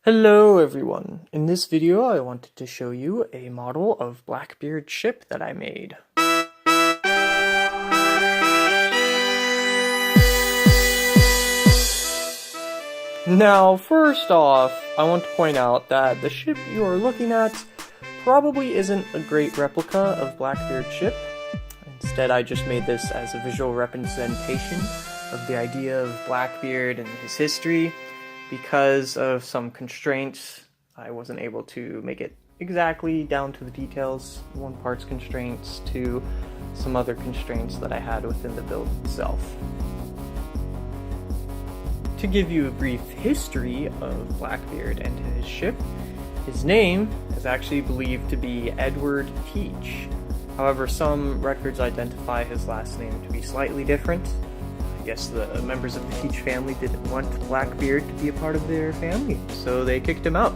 Hello everyone! In this video I wanted to show you a model of Blackbeard ship that I made. Now first off, I want to point out that the ship you are looking at probably isn't a great replica of Blackbeard's ship. Instead I just made this as a visual representation of the idea of Blackbeard and his history. Because of some constraints, I wasn't able to make it exactly down to the details, one part's constraints to some other constraints that I had within the build itself. To give you a brief history of Blackbeard and his ship, his name is actually believed to be Edward Teach. However, some records identify his last name to be slightly different. I guess the members of the Teach family didn't want Blackbeard to be a part of their family, so they kicked him out.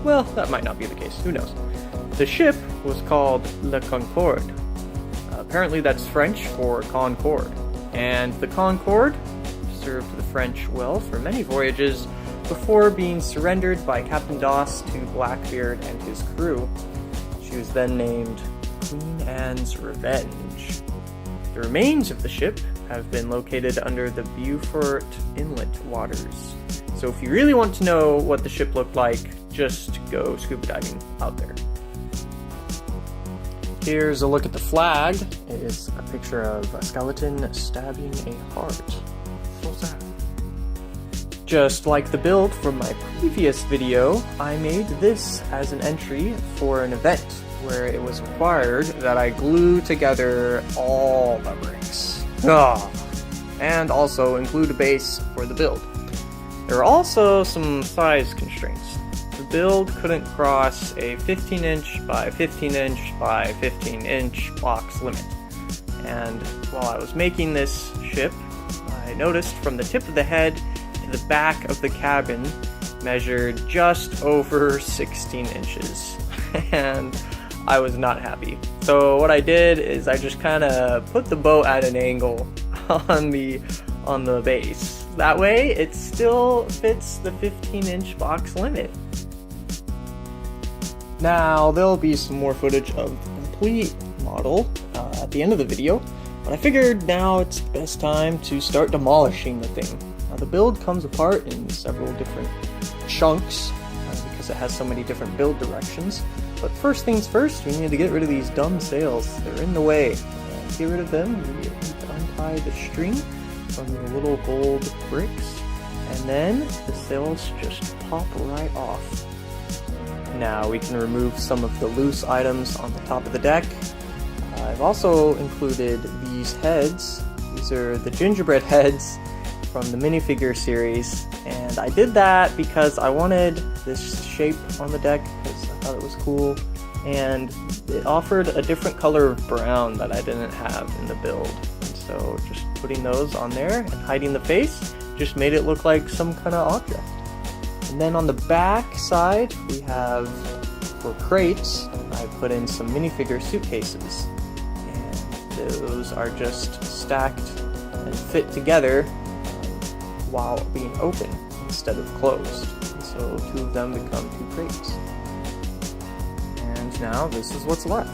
Well, that might not be the case, who knows. The ship was called Le Concorde. Apparently that's French for Concorde, and the Concorde served the French well for many voyages before being surrendered by Captain Doss to Blackbeard and his crew. She was then named Queen Anne's Revenge. The remains of the ship have been located under the Beaufort Inlet waters. So if you really want to know what the ship looked like, just go scuba diving out there. Here's a look at the flag. It is a picture of a skeleton stabbing a heart. So sad. Just like the build from my previous video, I made this as an entry for an event where it was required that I glue together all the bricks. And also include a base for the build. There are also some size constraints. The build couldn't cross a 15-inch by 15-inch by 15-inch box limit. And while I was making this ship, I noticed from the tip of the head to the back of the cabin measured just over 16 inches. And I was not happy. So what I did is I just kind of put the boat at an angle on the base. That way it still fits the 15-inch box limit. Now there'll be some more footage of the complete model at the end of the video, but I figured now it's the best time to start demolishing the thing. Now the build comes apart in several different chunks because it has so many different build directions. But first things first, we need to get rid of these dumb sails. They're in the way. And to get rid of them, we need to untie the string from the little gold bricks, and then the sails just pop right off. Now we can remove some of the loose items on the top of the deck. I've also included these heads. These are the Gingerbread Heads from the minifigure series, and I did that because I wanted this shape on the deck because I thought it was cool, and it offered a different color of brown that I didn't have in the build. And so just putting those on there and hiding the face just made it look like some kind of object. And then on the back side we have, for crates, I put in some minifigure suitcases, and those are just stacked and fit together while being open instead of closed. And so two of them become two crates. And now this is what's left.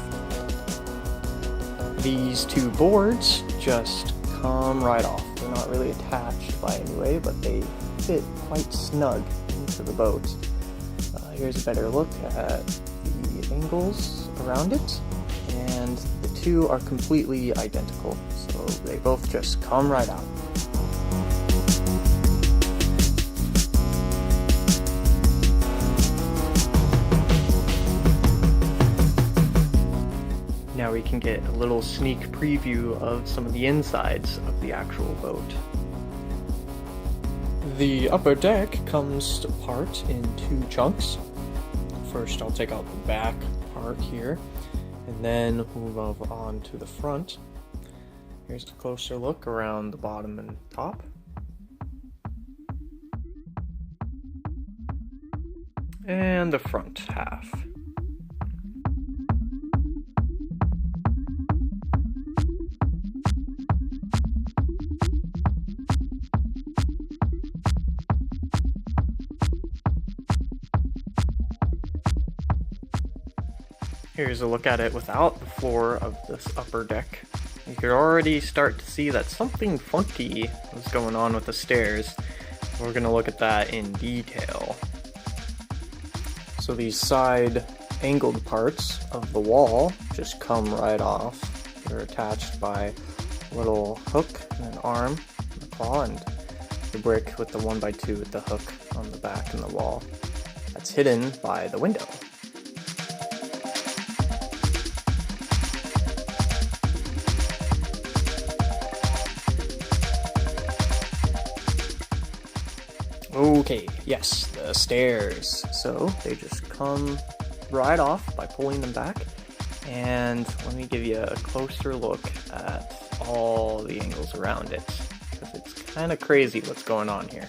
These two boards just come right off. They're not really attached by any way, but they fit quite snug into the boat. Here's a better look at the angles around it, and the two are completely identical, so they both just come right out. Now we can get a little sneak preview of some of the insides of the actual boat. The upper deck comes apart in two chunks. First I'll take out the back part here, and then move over on to the front. Here's a closer look around the bottom and top. And the front half. Here's a look at it without the floor of this upper deck. You could already start to see that something funky was going on with the stairs. We're going to look at that in detail. So these side angled parts of the wall just come right off. They're attached by a little hook and an arm and a claw, and the brick with the 1x2 with the hook on the back and the wall. That's hidden by the window. Okay, yes, the stairs. So they just come right off by pulling them back. And let me give you a closer look at all the angles around it, because it's kind of crazy what's going on here.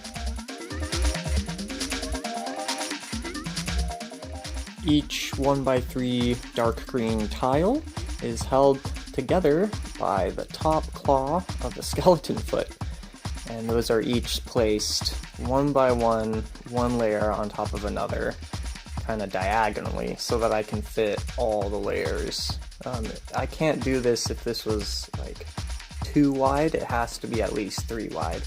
Each 1x3 dark green tile is held together by the top claw of the skeleton foot. And those are each placed one by one layer on top of another, kind of diagonally, so that I can fit all the layers. I can't do this if this was like 2 wide, it has to be at least 3 wide.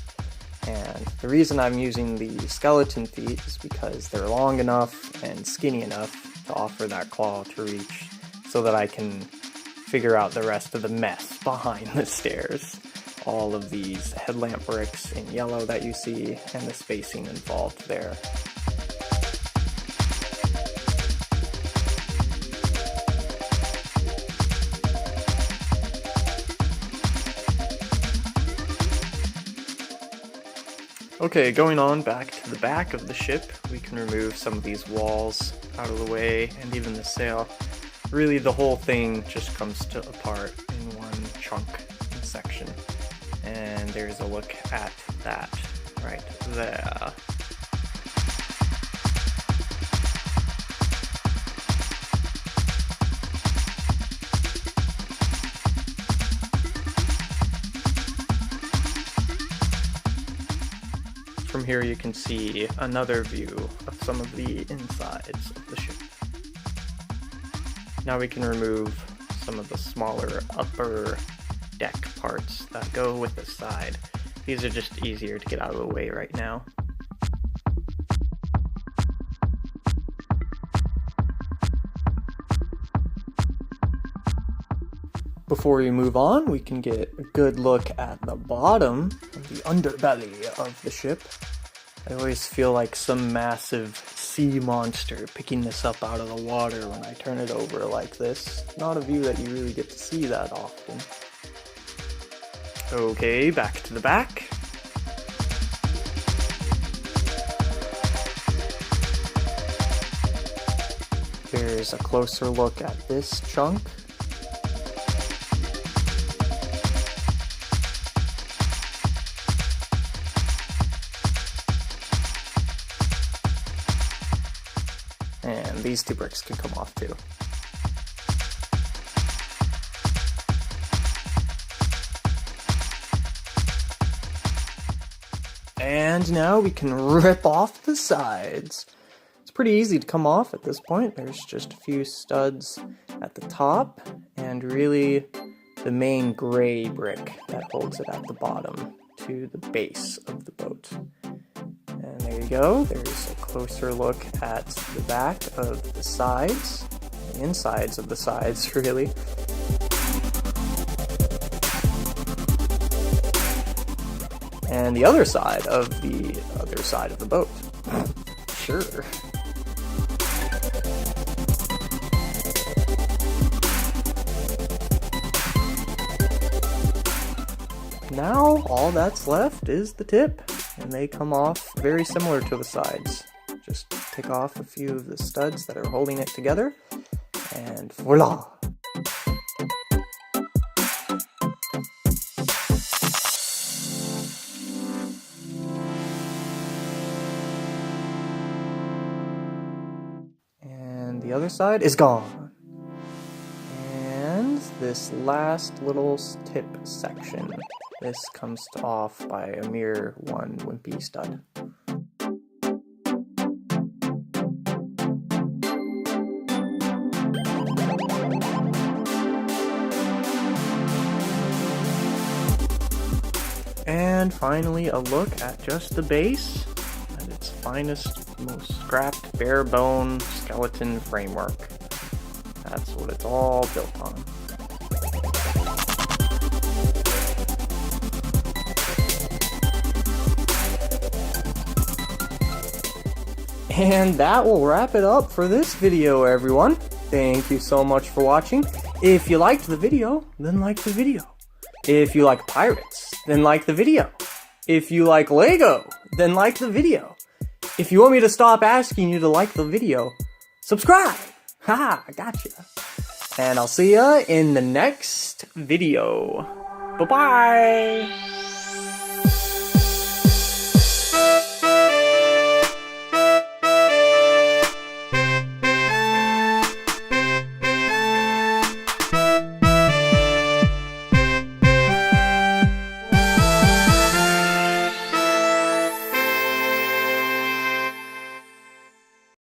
And the reason I'm using the skeleton feet is because they're long enough and skinny enough to offer that claw to reach, so that I can figure out the rest of the mess behind the stairs. All of these headlamp bricks in yellow that you see, and the spacing involved there. Okay, going on back to the back of the ship, we can remove some of these walls out of the way, and even the sail. Really, the whole thing just comes apart in one chunk and section. And there's a look at that right there. From here you can see another view of some of the insides of the ship. Now we can remove some of the smaller upper deck parts that go with the side. These are just easier to get out of the way right now. Before we move on, we can get a good look at the bottom of the underbelly of the ship. I always feel like some massive sea monster picking this up out of the water when I turn it over like this. Not a view that you really get to see that often. Okay, back to the back. Here's a closer look at this chunk. And these 2 bricks can come off too. And now we can rip off the sides. It's pretty easy to come off at this point. There's just a few studs at the top, and really the main gray brick that holds it at the bottom to the base of the boat. And there you go. There's a closer look at the back of the sides, the insides of the sides, really. And the other side of the boat. Sure. Now all that's left is the tip, and they come off very similar to the sides. Just take off a few of the studs that are holding it together, and voila! The other side is gone. And this last little tip section, this comes off by a mere 1 wimpy stud. And finally, a look at just the base at its finest, most scrapped, bare bone skeleton framework. That's what it's all built on. And that will wrap it up for this video, everyone. Thank you so much for watching. If you liked the video, then like the video. If you like pirates, then like the video. If you like Lego, then like the video. If you want me to stop asking you to like the video, subscribe! Haha, I gotcha. And I'll see ya in the next video. Bye-bye!